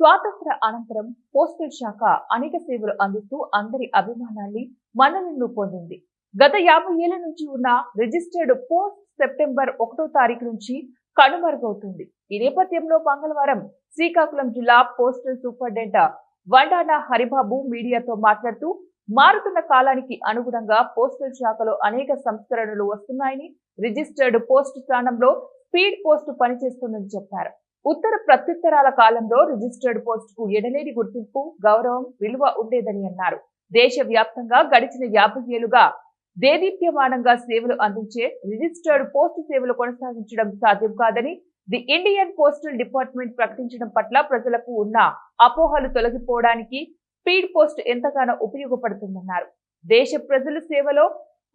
స్వాతంత్ర అనంతరం పోస్టల్ శాఖ అనేక సేవలు అందిస్తూ అందరి అభిమానాన్ని మన్ననలను పొందింది. గత 50 ఏళ్ల నుంచి ఉన్న రిజిస్టర్డ్ పోస్ట్ సెప్టెంబర్ 1వ తారీఖు నుంచి కనుమరుగవుతుంది. ఈ నేపథ్యంలో మంగళవారం శ్రీకాకుళం జిల్లా పోస్టల్ సూపరింటెండెంట్ వండాన హరిబాబు మీడియాతో మాట్లాడుతూ, మారుతున్న కాలానికి అనుగుణంగా పోస్టల్ శాఖలో అనేక సంస్కరణలు వస్తున్నాయని, రిజిస్టర్డ్ పోస్ట్ స్థానంలో స్పీడ్ పోస్ట్ పనిచేస్తుందని చెప్పారు. ఉత్తర ప్రత్యుత్తరాల కాలంలో రిజిస్టర్డ్ పోస్ట్ కు ఎడలేని గుర్తింపు, గౌరవం, విలువ ఉండేదని అన్నారు. దేశవ్యాప్తంగా గడిచిన 50 ఏళ్లుగా దేదీప్యమానంగా సేవలు అందించే రిజిస్టర్డ్ పోస్ట్ సేవలు కొనసాగించడం సాధ్యం కాదని, ది ఇండియన్ పోస్టల్ డిపార్ట్మెంట్ ప్రకటించడం పట్ల ప్రజలకు ఉన్న అపోహలు తొలగిపోవడానికి స్పీడ్ పోస్ట్ ఎంతగానో ఉపయోగపడుతుందన్నారు. దేశ ప్రజల సేవలో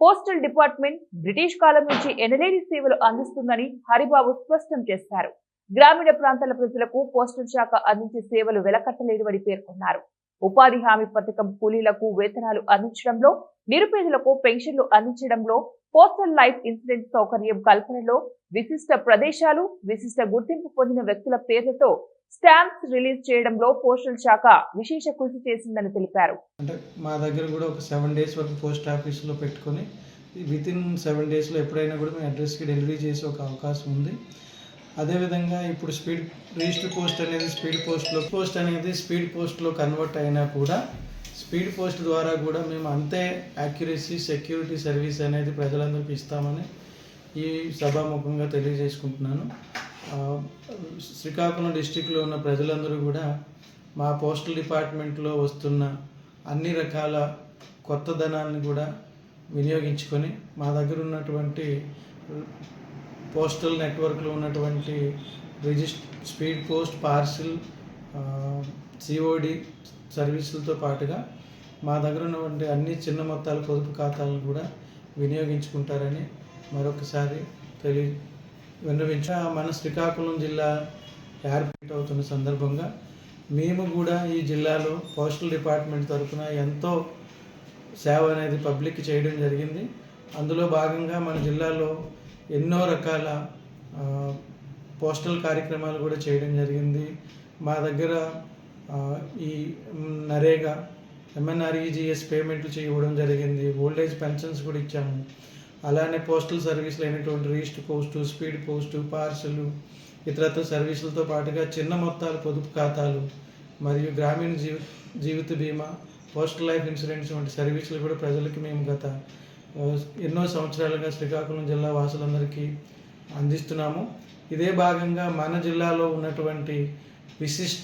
పోస్టల్ డిపార్ట్మెంట్ బ్రిటిష్ కాలం నుంచి ఎనలేని సేవలు అందిస్తుందని హరిబాబు స్పష్టం చేశారు. గ్రామీణ ప్రాంతాల ప్రజలకు పోస్టల్ శాఖ అందించే సేవలు వెలకట్టలేనివని పేర్కొన్నారు. ఉపాధి హామీ పథకం కూలీలకు వేతనాలు అందించడంలో, నిరుపేదలకు పెన్షన్లు అందించడంలో, పోస్టల్ లైఫ్ ఇన్సూరెన్స్ సౌకర్యం కల్పనలో, విశిష్ట ప్రదేశాలు, విశిష్ట గుర్తింపు పొందిన వ్యక్తుల పేర్లతో స్టాంప్స్ రిలీజ్ చేయడంలో పోస్టల్ శాఖ విశేష కృషి చేసిందని తెలిపారు. అంటే మా దగ్గర కూడా ఒక 7 డేస్ వరకు పోస్ట్ ఆఫీస్లో పెట్టుకొని వితిన్ 7 డేస్లో ఎప్పుడైనా కూడా మీ అడ్రస్కి డెలివరీ చేసే ఒక అవకాశం ఉంది. అదేవిధంగా ఇప్పుడు రిజిస్టర్ పోస్ట్ అనేది స్పీడ్ పోస్ట్లో కన్వర్ట్ అయినా కూడా స్పీడ్ పోస్ట్ ద్వారా కూడా మేము అంతే యాక్యురసీ, సెక్యూరిటీ సర్వీస్ అనేది ప్రజలందరికీ ఇస్తామని ఈ సభాముఖంగా తెలియజేసుకుంటున్నాను. శ్రీకాకుళం డిస్టిక్లో ఉన్న ప్రజలందరూ కూడా మా పోస్టల్ డిపార్ట్మెంట్లో వస్తున్న అన్ని రకాల కొత్తదనాన్ని కూడా వినియోగించుకొని మా దగ్గర ఉన్నటువంటి పోస్టల్ నెట్వర్క్లో ఉన్నటువంటి స్పీడ్ పోస్ట్, పార్సిల్, సిఓడి సర్వీసులతో పాటుగా మా దగ్గర ఉన్నటువంటి అన్ని చిన్న మొత్తాల పొదుపు ఖాతాలను కూడా వినియోగించుకుంటారని మరొకసారి మన శ్రీకాకుళం జిల్లా ఏర్పాటు అవుతున్న సందర్భంగా మేము కూడా ఈ జిల్లాలో పోస్టల్ డిపార్ట్మెంట్ తరఫున ఎంతో సేవ అనేది పబ్లిక్ చేయడం జరిగింది. అందులో భాగంగా మన జిల్లాలో ఎన్నో రకాల పోస్టల్ కార్యక్రమాలు కూడా చేయడం జరిగింది. మా దగ్గర ఈ నరేగా, MNREGS పేమెంట్లు చేయడం జరిగింది. ఓల్డేజ్ పెన్షన్స్ కూడా ఇచ్చాము. అలానే పోస్టల్ సర్వీసులు అయినటువంటి register post, speed post, parcel, ఇతరత్ర సర్వీసులతో పాటుగా చిన్న మొత్తాల పొదుపు ఖాతాలు మరియు గ్రామీణ జీవిత బీమా, పోస్టల్ లైఫ్ ఇన్సూరెన్స్ వంటి సర్వీసులు కూడా ప్రజలకి మేము గత ఎన్నో సంవత్సరాలుగా శ్రీకాకుళం జిల్లా వాసులందరికీ అందిస్తున్నాము. ఇదే భాగంగా మన జిల్లాలో ఉన్నటువంటి విశిష్ట